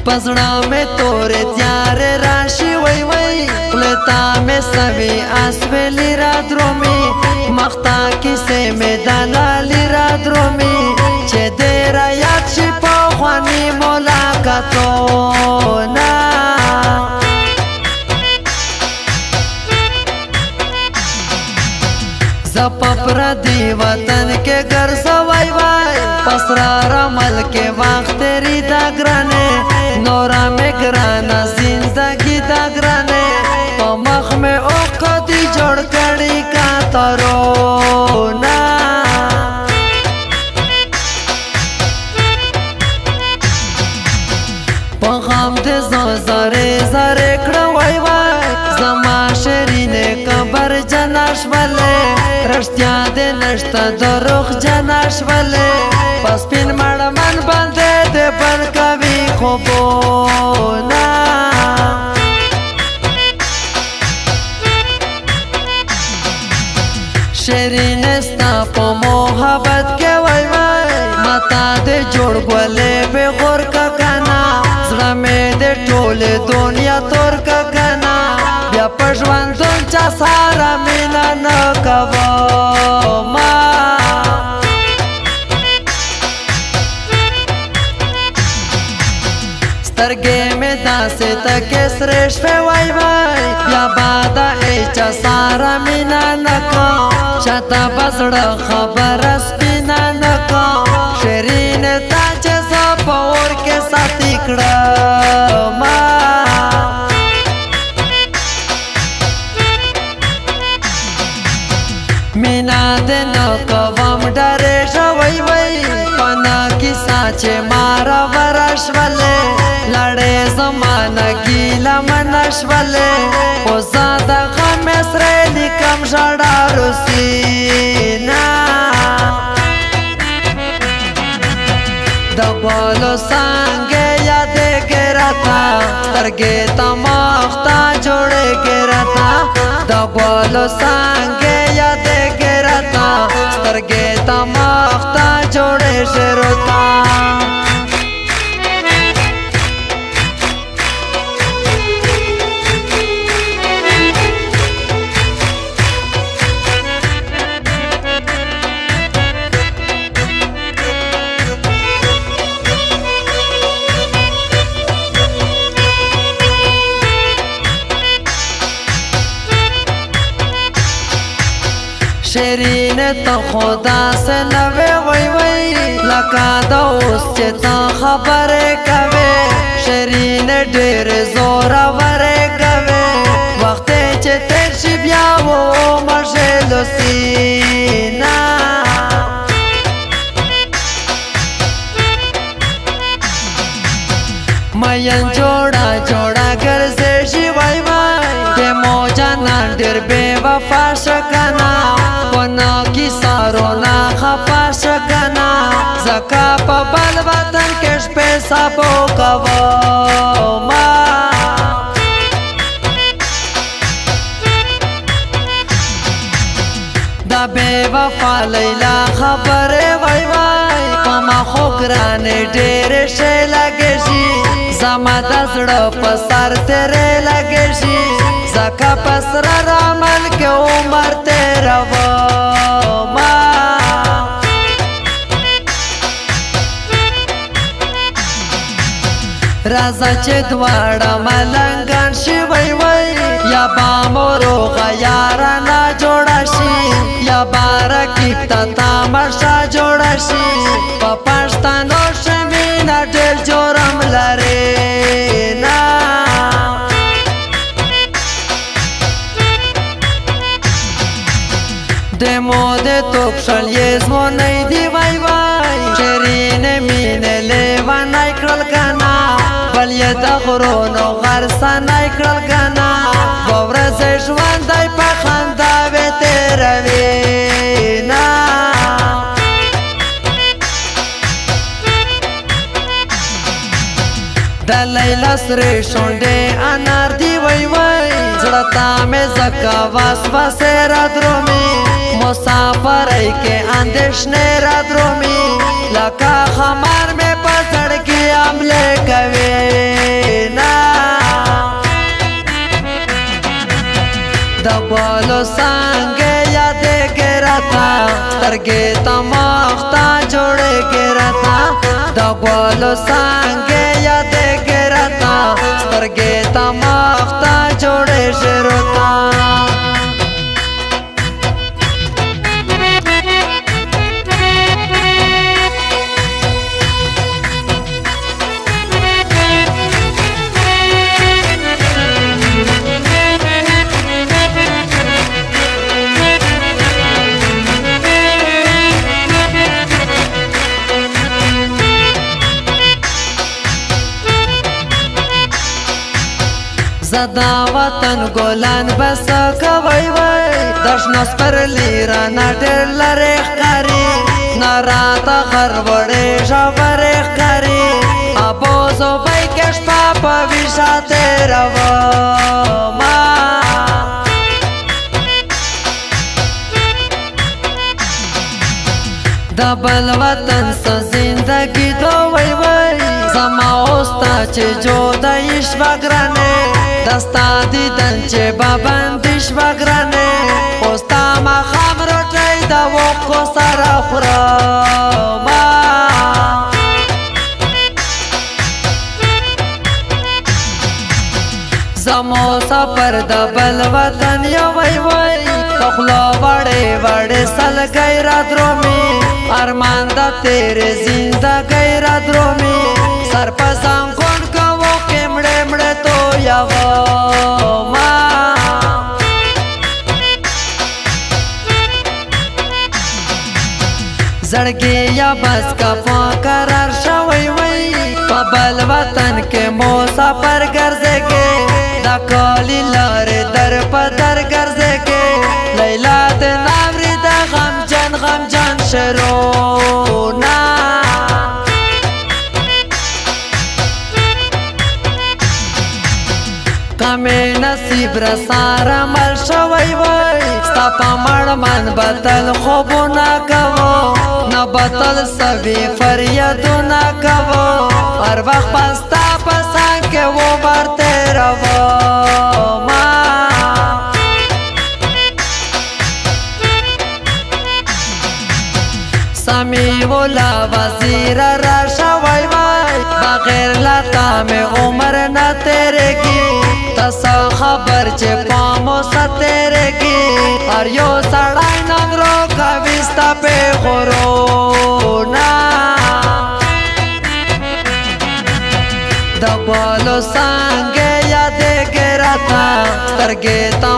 पसड़ा में तोरे त्यारे राशि वही वही लेता में सभी आसवेली रात्रों में मख्ता किसे में दलाली रात्रों में चे देरा याद शिपा ख्वानी मुलाकातों ना जपपरा दी वतन के घर सवाई वाई पसरा रमल के वक्त तेरी दागराने नौरा में ग्राना जिंदगी दागराने तो मख में औखती जोड़ कड़ी का तरोना पगाम दे ज़रे ज़रे खड़वाई वाई जमा शरीने कबर जनाश वाले रश्तिया दे नश्ता दरुख जनाश वाले पस पिन मड़मन बंदे दे पर कभी खोबोना शरीन स्ता पो मोहब्बत के वाई वाई मता दे जोड़ बोले बेगोर का गाना जड़ा में दे टोले दुनिया तोर का गाना या पशवान तुमचा सारा मिला न कबो मा स्तरगे में दासे तके श्रेष्ठ पे वाई वाई या बादा एचा सारा मिला न को शता बसड़ा खबर स्पिना न को शरीन ताचे सपोर के साथ इकड़ा मा मीना दे न कवम डरे शवई वई पना की साचे मारा वरश वाले लड़े जमाना गीला मनश वाले ओ ज़्यादा खमेस रेली कम शड़ा रुसीना दबोलो सांगे यादे गिरता तरगे तमाख्ता जोड़े गिरता दबोलो सांगे यादे गिरता तरगे तमाख्ता जोड़े शिरोता शरीन तो खुदा से नवे वही वही लका दोस्त चेता खबरे कवे शरीन ढेर जोरा वरे कवे वक्त चेते शिबिया वो मशेलो सीना मयन जोड़ा जोड़ा घर से शिवाई वाई के मौजा नांदर बेवफा शकना कोना की सारो ना खपा शकना जका पबल वतन के पे सबो कवो मा दा बेवफा लैला खबरे वाई वाई पमा खोगराने डेरे शे लगे शी जमा दसड़ पसार तेरे लगे शी जका पसरा रामल के उमर तेरा वो मा राजा चे द्वाड़ा मलंगन शिवई वई या बामोरो गयारा ना जोड़ाशी या बारा किप्ता तामशा जोड़ाशी पपाश्तानो शमीना डेल जोरम लरे ना देमो दे तोक्षल येजमो नहीं दी वाई वाई शरीन मीने लेवा नाई करल गाना बल ये दखरोनो गरसा नाई करल गाना गोवरा से जवान दाई पखंदा वे तेरा वेना दलैला सरे शोंडे अनार दी वई वई जड़ता में जका वास वासे रात्रों में मुसाफर के अंदेश ने रात्रों में लका खमार में पसड़ के عملې کوي نه د ګلو څانګې یادېږي راته سترګې ته مخ ته جوړېږي راته د ګلو څانګې یادېږي راته سترګې ته مخ ته جوړېږي راته زدا وطن ګلان بس کوي وای دشنو سپرلی رانا ډېر لرې ښکاري نه راته غر وړې ژورې ښکاري ابو زوبۍ کې شپه په ویښه تېرومه د بل وطن څه زندګي دوی وای زما اوستا چې جدایي شوه ګرانې دستا دیدن چې بابندې شوه ګرانې اوس تا ماښام روټۍ د اوښکو سره خورمه زمو سفر د بل وطن یوی وای په خوله وړې وړې سلګۍ را درومي ارمان د تیرې زندګۍ را درومي سر په زنګون کوو کې مړې مړې تویومه زړګي یا بس کا په قرار شوی وای په بل وطن کې مسافر ګرځېږي د کالي لارې در په در ګرځېږي لیلا د ناوري د غمجن غمجن شعرونه کمې نصیب رساره مل شوی وای ستا په مړمن بتل خوبونه کوو نه بتل سوي فریادونه کوو هر وخت په ستا په څنګ کې وبر تېرومه سمیع الله وزیر را شوی وای بغیر له تا مې عمر نه تېرېږي ته څه خبر چې پامو څه تېرېږي هر یو سړی نن روکوي ستا پېغورونه د ګلو څانګې یادېږي راته سترګې ته